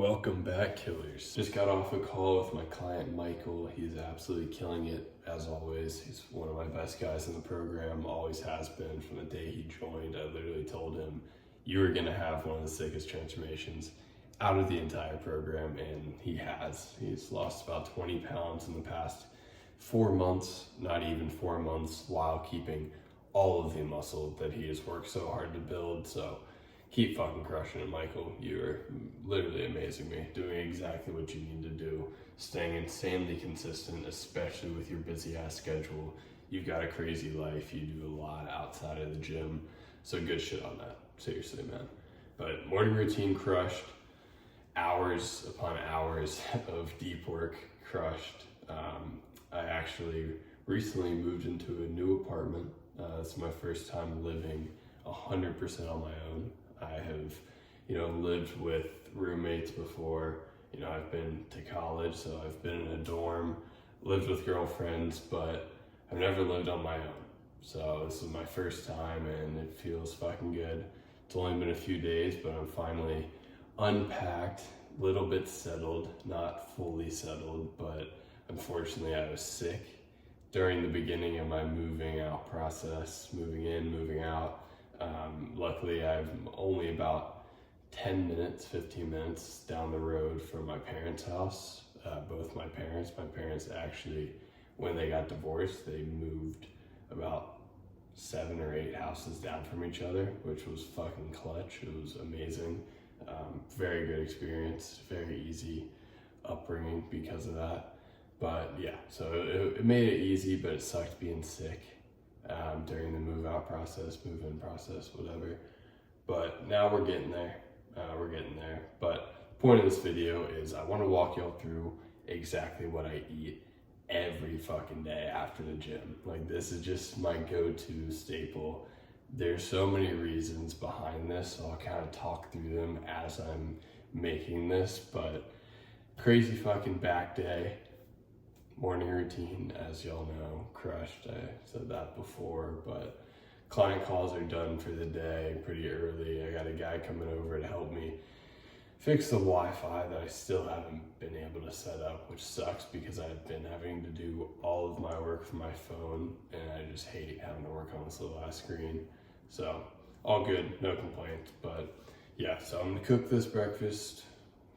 Welcome back, killers. Just got off a call with my client Michael. He's absolutely killing it as always. He's one of my best guys in the program, always has been from the day he joined. I literally told him, you are gonna have one of the sickest transformations out of the entire program, and he has. He's lost about 20 pounds in the past 4 months, not even 4 months, while keeping all of the muscle that he has worked so hard to build. So keep fucking crushing it, Michael. You are literally amazing me, doing exactly what you need to do, staying insanely consistent, especially with your busy ass schedule. You've got a crazy life, you do a lot outside of the gym, so good shit on that, seriously, man. But morning routine crushed, hours upon hours of deep work crushed. I actually recently moved into a new apartment. It's my first time living 100% on my own. I have, lived with roommates before. I've been to college, so I've been in a dorm, lived with girlfriends, but I've never lived on my own. So this is my first time and it feels fucking good. It's only been a few days, but I'm finally unpacked, a little bit settled, not fully settled, but unfortunately I was sick during the beginning of my moving out process, moving in, moving out. Luckily, I'm only about 10 minutes, 15 minutes down the road from my parents' house. Both my parents actually, when they got divorced, they moved about 7 or 8 houses down from each other, which was fucking clutch. It was amazing. Very good experience, very easy upbringing because of that. But yeah, so it made it easy, but it sucked being sick during the move-in process, whatever. But now we're getting there. But the point of this video is I want to walk y'all through exactly what I eat every fucking day after the gym. Like, this is just my go-to staple. There's so many reasons behind this, so I'll kind of talk through them as I'm making this. But crazy fucking back day. Morning routine, as y'all know, crushed. I said that before, but client calls are done for the day pretty early. I got a guy coming over to help me fix the Wi-Fi that I still haven't been able to set up, which sucks because I've been having to do all of my work from my phone, and I just hate having to work on this little ass screen. So all good, no complaints. But yeah, so I'm gonna cook this breakfast,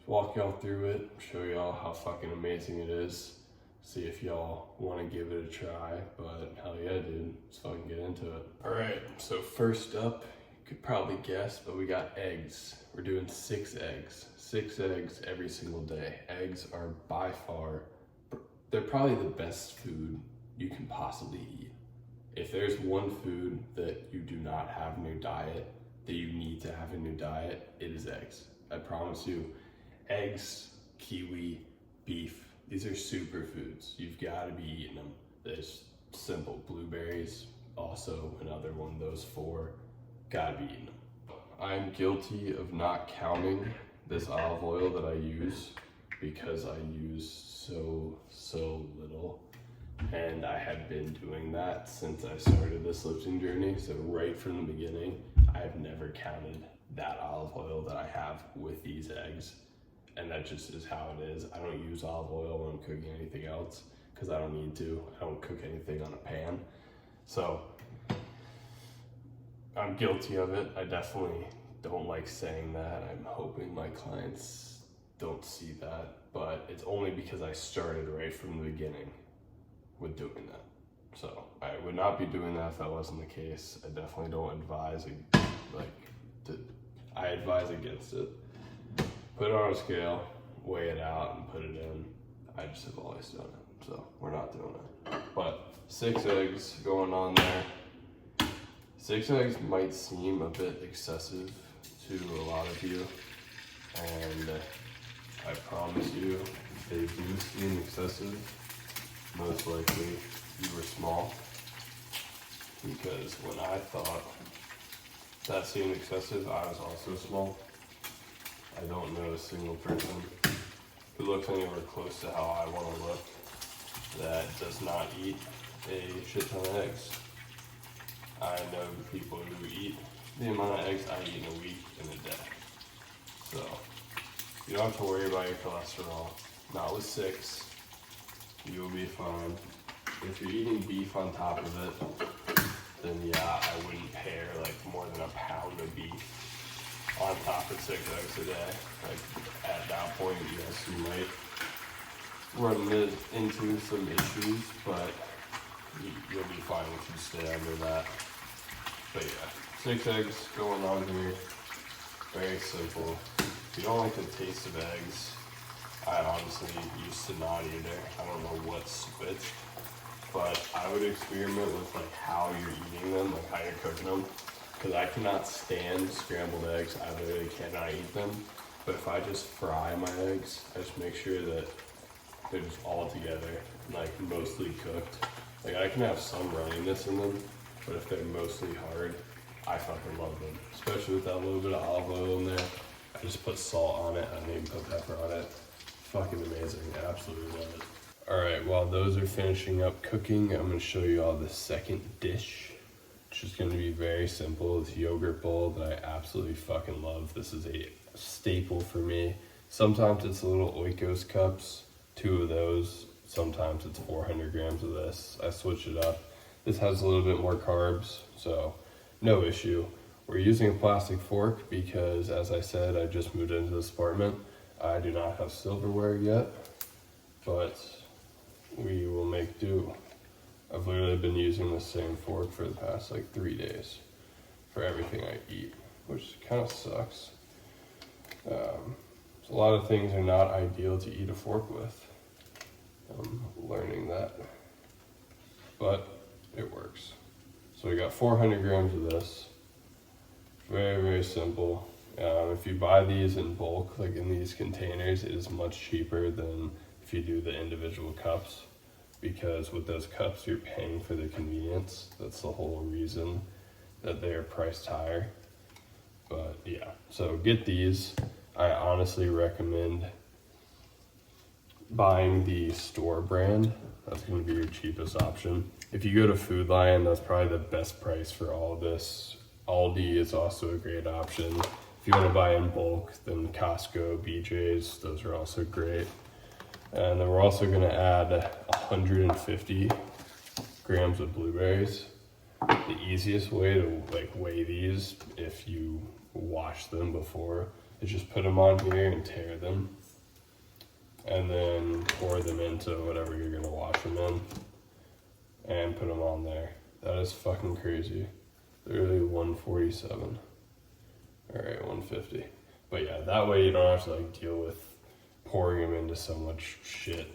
walk y'all through it, show y'all how fucking amazing it is. See if y'all want to give it a try, but hell yeah, dude, let's fucking get into it. All right, so first up, you could probably guess, but we got eggs. We're doing 6 eggs. 6 eggs every single day. Eggs are by far, they're probably the best food you can possibly eat. If there's one food that you do not have in your diet, that you need to have in your diet, it is eggs. I promise you. Eggs, kiwi, beef. These are superfoods. You've got to be eating them. There's simple. Blueberries, also another one of those 4. Gotta be eating them. I'm guilty of not counting this olive oil that I use because I use so little. And I have been doing that since I started this lifting journey. So right from the beginning, I've never counted that olive oil that I have with these eggs. And that just is how it is. I don't use olive oil when I'm cooking anything else because I don't need to. I don't cook anything on a pan. So I'm guilty of it. I definitely don't like saying that. I'm hoping my clients don't see that, but it's only because I started right from the beginning with doing that. So I would not be doing that if that wasn't the case. I definitely don't advise, I advise against it. Put it on a scale, weigh it out, and put it in. I just have always done it, so we're not doing it. But 6 eggs going on there. 6 eggs might seem a bit excessive to a lot of you, and I promise you, if they do seem excessive, most likely you were small. Because when I thought that seemed excessive, I was also small. I don't know a single person who looks anywhere close to how I want to look that does not eat a shit ton of eggs. I know people who eat the amount of eggs I eat in a week in a day. So You don't have to worry about your cholesterol. Not with 6. You'll be fine. If you're eating beef on top of it, then yeah, I wouldn't pair like more than a pound of beef on top of 6 eggs a day. Like at that point, yes, you might run into some issues, but you'll be fine if you stay under that. But yeah, 6 eggs going on here. Very simple. If you don't like the taste of eggs, I honestly used to not either. I don't know what switched, but I would experiment with like how you're eating them, like how you're cooking them. Because I cannot stand scrambled eggs. I literally cannot eat them. But if I just fry my eggs, I just make sure that they're just all together, like mostly cooked. Like I can have some runniness in them, but if they're mostly hard, I fucking love them. Especially with that little bit of olive oil in there. I just put salt on it. I don't even put pepper on it. Fucking amazing. I absolutely love it. Alright, while those are finishing up cooking, I'm going to show you all the second dish, which is going to be very simple. It's yogurt bowl that I absolutely fucking love. This is a staple for me. Sometimes it's little Oikos cups, 2 of those. Sometimes it's 400 grams of this. I switch it up. This has a little bit more carbs, so no issue. We're using a plastic fork because, as I said, I just moved into this apartment. I do not have silverware yet, but we will make do. I've literally been using the same fork for the past like 3 days for everything I eat, which kind of sucks. So a lot of things are not ideal to eat a fork with. I'm learning that, but it works. So we got 400 grams of this. Very, very simple. If you buy these in bulk, like in these containers, it is much cheaper than if you do the individual cups, because with those cups, you're paying for the convenience. That's the whole reason that they are priced higher. But yeah, so get these. I honestly recommend buying the store brand. That's going to be your cheapest option. If you go to Food Lion, that's probably the best price for all of this. Aldi is also a great option. If you want to buy in bulk, then Costco, BJ's, those are also great. And then we're also going to add 150 grams of blueberries. The easiest way to like weigh these, if you wash them before, is just put them on here and tear them, and then pour them into whatever you're going to wash them in and put them on there. That is fucking crazy. Literally 147. Alright, 150. But yeah, that way you don't have to like deal with pouring them into so much shit.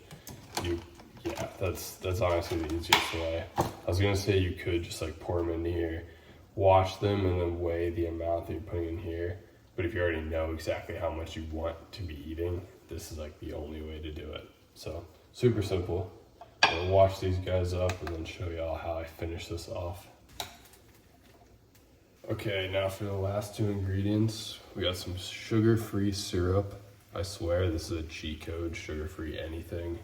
Yeah, that's honestly the easiest way. I was gonna say you could just like pour them in here, wash them, and then weigh the amount that you're putting in here. But if you already know exactly how much you want to be eating, this is like the only way to do it. So super simple. I'll wash these guys up and then show y'all how I finish this off. Okay, now for the last 2 ingredients, we got some sugar-free syrup. I swear this is a cheat code, sugar-free anything.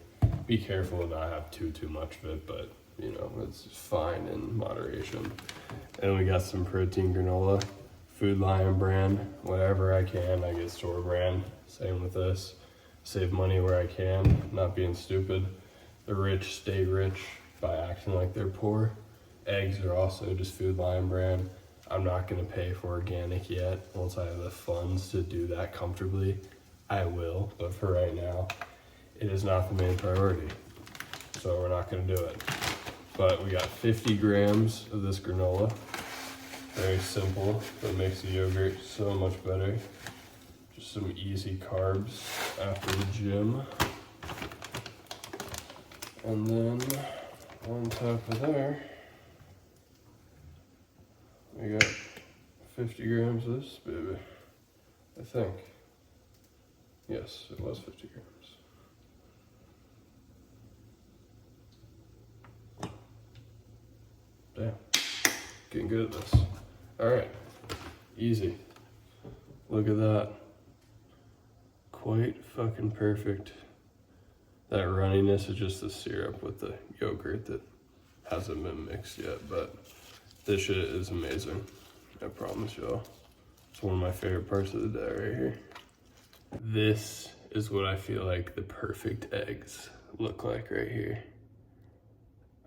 Be careful to not have too much of it, but you know, it's fine in moderation. And we got some protein granola, Food Lion brand, whatever I can. I get store brand, same with this. Save money where I can, not being stupid. The rich stay rich by acting like they're poor. Eggs are also just Food Lion brand. I'm not gonna pay for organic yet. Once I have the funds to do that comfortably, I will. But for right now, it is not the main priority. So we're not gonna do it. But we got 50 grams of this granola. Very simple, but it makes the yogurt so much better. Just some easy carbs after the gym. And then on top of there, we got 50 grams of this baby, I think. Yes, it was 50 grams. Damn, getting good at this. All right, easy. Look at that. Quite fucking perfect. That runniness is just the syrup with the yogurt that hasn't been mixed yet, but this shit is amazing. I promise y'all. It's one of my favorite parts of the day right here. This is what I feel like the perfect eggs look like right here.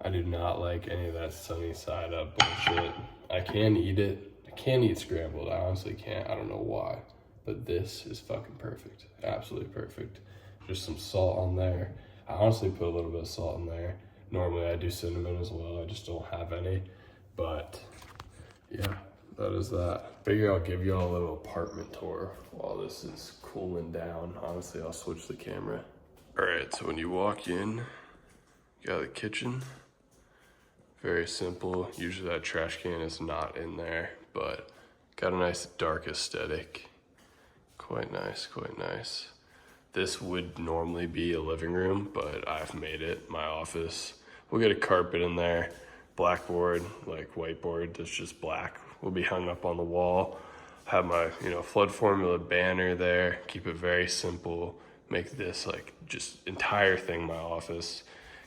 I do not like any of that sunny side up bullshit. I can eat it. I can eat scrambled. I honestly can't. I don't know why. But this is fucking perfect. Absolutely perfect. Just some salt on there. I honestly put a little bit of salt in there. Normally I do cinnamon as well. I just don't have any. But yeah, that is that. Figure I'll give y'all a little apartment tour while this is cooling down. Honestly, I'll switch the camera. All right, so when you walk in, you got the kitchen. Very simple. Usually that trash can is not in there, but got a nice dark aesthetic. Quite nice, quite nice. This would normally be a living room, but I've made it my office. We'll get a carpet in there, blackboard, like whiteboard that's just black, will be hung up on the wall. Have my, flood formula banner there, keep it very simple. Make this like just entire thing my office.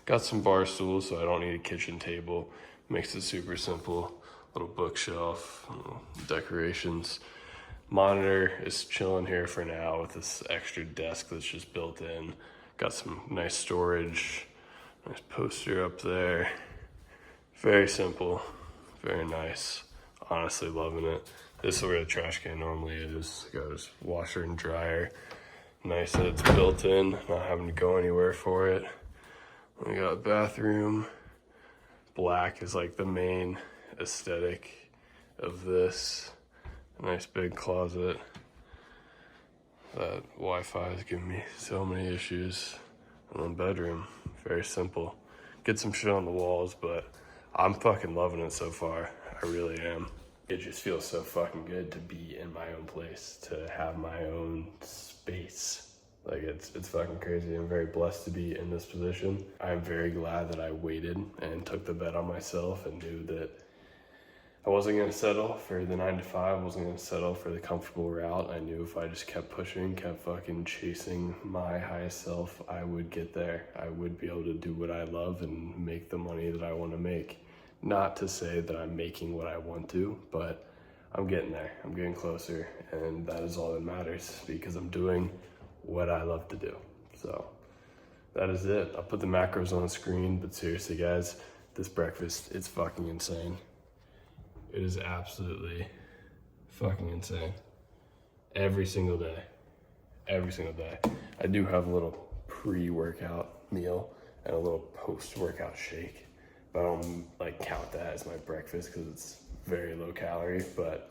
Got some bar stools, so I don't need a kitchen table. Makes it super simple. Little bookshelf, little decorations. Monitor is chilling here for now with this extra desk that's just built in. Got some nice storage, nice poster up there. Very simple, very nice. Honestly loving it. This is where the trash can normally is. Got this washer and dryer. Nice that it's built in, not having to go anywhere for it. We got a bathroom. Black is like the main aesthetic of this. A nice big closet. That Wi-Fi is giving me so many issues. And then bedroom, very simple. Get some shit on the walls, but I'm fucking loving it so far. I really am. It just feels so fucking good to be in my own place, to have my own space. Like it's fucking crazy. I'm very blessed to be in this position. I'm very glad that I waited and took the bet on myself and knew that I wasn't gonna settle for the 9 to 5. I wasn't gonna settle for the comfortable route. I knew if I just kept pushing, kept fucking chasing my highest self, I would get there. I would be able to do what I love and make the money that I want to make. Not to say that I'm making what I want to, but I'm getting there. I'm getting closer, and that is all that matters because I'm doing what I love to do. So that is it. I'll put the macros on the screen, but seriously guys, this breakfast, it's fucking insane. It is absolutely fucking insane. Every single day. Every single day. I do have a little pre-workout meal and a little post-workout shake, but I don't like count that as my breakfast because it's very low calorie. But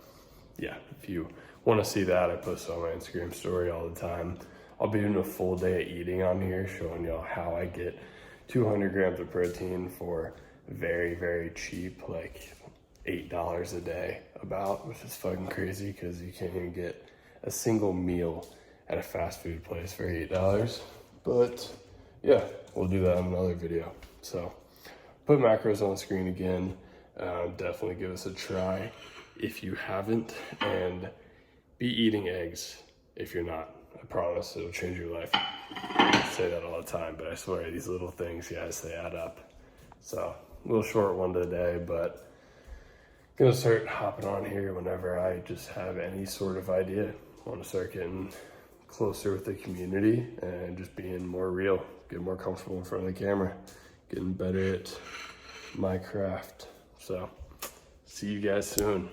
yeah, if you want to see that, I post on my Instagram story all the time. I'll be doing a full day of eating on here, showing y'all how I get 200 grams of protein for very, very cheap, like $8 a day about, which is fucking crazy because you can't even get a single meal at a fast food place for $8. But yeah, we'll do that in another video. So put macros on the screen again. Definitely give us a try if you haven't, and be eating eggs if you're not. I promise it'll change your life. I say that all the time, but I swear these little things, guys, they add up. So a little short one today, but gonna start hopping on here whenever I just have any sort of idea. Want to start getting closer with the community and just being more real, get more comfortable in front of the camera, getting better at my craft. So see you guys soon.